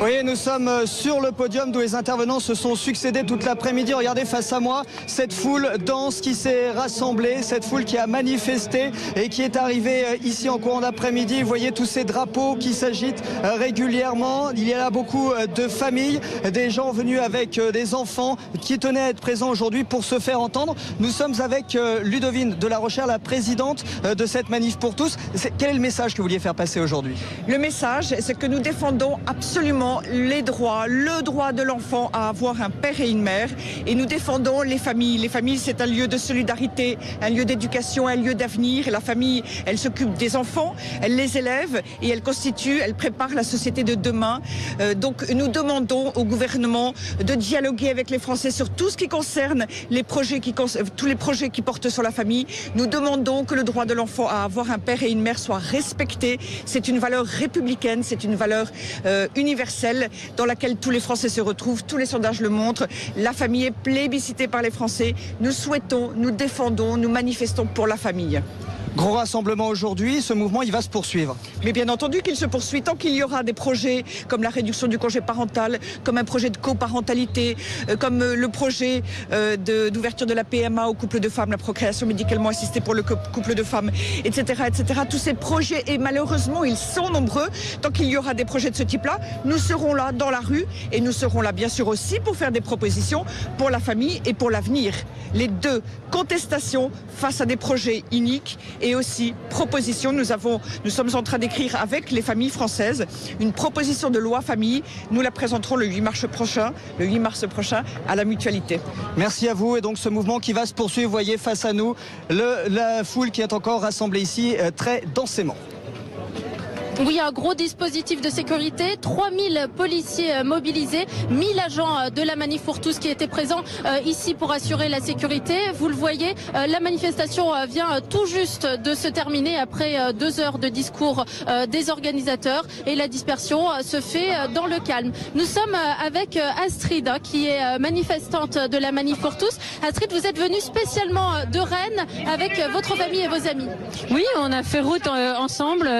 Oui, nous sommes sur le podium d'où les intervenants se sont succédés toute l'après-midi. Regardez face à moi cette foule dense qui s'est rassemblée, cette foule qui a manifesté et qui est arrivée ici en courant d'après-midi. Vous voyez tous ces drapeaux qui s'agitent régulièrement. Il y a là beaucoup de familles, des gens venus avec des enfants qui tenaient à être présents aujourd'hui pour se faire entendre. Nous sommes avec Ludovine de la Rochère, la présidente de cette manif pour tous. Quel est le message que vous vouliez faire passer aujourd'hui? Le message, c'est que nous défendons absolument les droits, le droit de l'enfant à avoir un père et une mère, et nous défendons les familles. Les familles, c'est un lieu de solidarité, un lieu d'éducation, un lieu d'avenir. Et la famille, elle s'occupe des enfants, elle les élève et elle prépare la société de demain. Donc nous demandons au gouvernement de dialoguer avec les Français sur tout ce qui concerne tous les projets qui portent sur la famille. Nous demandons que le droit de l'enfant à avoir un père et une mère soit respecté. C'est une valeur républicaine, c'est une valeur universelle dans laquelle tous les Français se retrouvent. Tous les sondages le montrent. La famille est plébiscitée par les Français. Nous souhaitons, nous défendons, nous manifestons pour la famille. Gros rassemblement aujourd'hui, ce mouvement il va se poursuivre. Mais bien entendu qu'il se poursuit tant qu'il y aura des projets comme la réduction du congé parental, comme un projet de coparentalité, comme le projet d'ouverture de la PMA aux couples de femmes, la procréation médicalement assistée pour le couple de femmes, etc., etc. Tous ces projets, et malheureusement ils sont nombreux, tant qu'il y aura des projets de ce type-là, nous serons là dans la rue et nous serons là bien sûr aussi pour faire des propositions pour la famille et pour l'avenir. Les deux, contestation face à des projets iniques et aussi proposition. Nous sommes en train d'écrire avec les familles françaises une proposition de loi famille. Nous la présenterons le 8 mars prochain à la Mutualité. Merci à vous. Et donc ce mouvement qui va se poursuivre, vous voyez face à nous la foule qui est encore rassemblée ici très densément. Oui, un gros dispositif de sécurité, 3000 policiers mobilisés, 1000 agents de la manif pour tous qui étaient présents ici pour assurer la sécurité. Vous le voyez, la manifestation vient tout juste de se terminer après 2 heures de discours des organisateurs et la dispersion se fait dans le calme. Nous sommes avec Astrid qui est manifestante de la manif pour tous. Astrid, vous êtes venue spécialement de Rennes avec votre famille et vos amis. Oui, on a fait route ensemble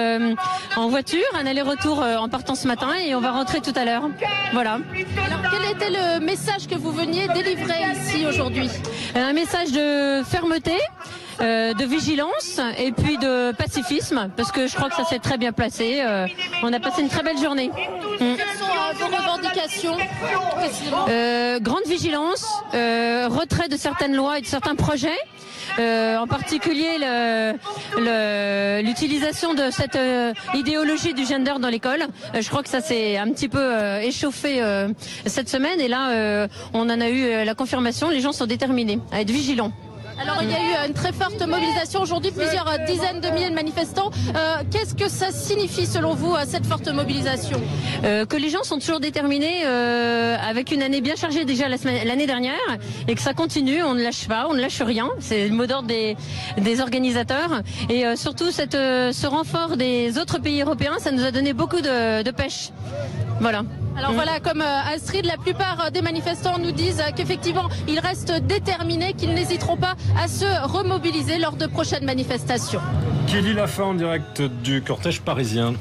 en voiture, un aller-retour en partant ce matin et on va rentrer tout à l'heure. Voilà. Alors quel était le message que vous veniez délivrer ici aujourd'hui? Un message de fermeté, de vigilance et puis de pacifisme, parce que je crois que ça s'est très bien placé. On a passé une très belle journée. Quelles sont vos revendications? Grande vigilance, retrait de certaines lois et de certains projets. En particulier l'utilisation de cette idéologie du gender dans l'école. Je crois que ça s'est un petit peu échauffé cette semaine et là on en a eu la confirmation. Les gens sont déterminés à être vigilants. Alors il y a eu une très forte mobilisation aujourd'hui, plusieurs dizaines de milliers de manifestants. Qu'est-ce que ça signifie selon vous, cette forte mobilisation? Que les gens sont toujours déterminés avec une année bien chargée déjà l'année dernière et que ça continue, on ne lâche pas, on ne lâche rien. C'est le mot d'ordre des organisateurs et surtout ce renfort des autres pays européens, ça nous a donné beaucoup de pêche. Voilà. Alors voilà, comme Astrid, la plupart des manifestants nous disent qu'effectivement, ils restent déterminés, qu'ils n'hésiteront pas à se remobiliser lors de prochaines manifestations. Kelly Lafont en direct du cortège parisien.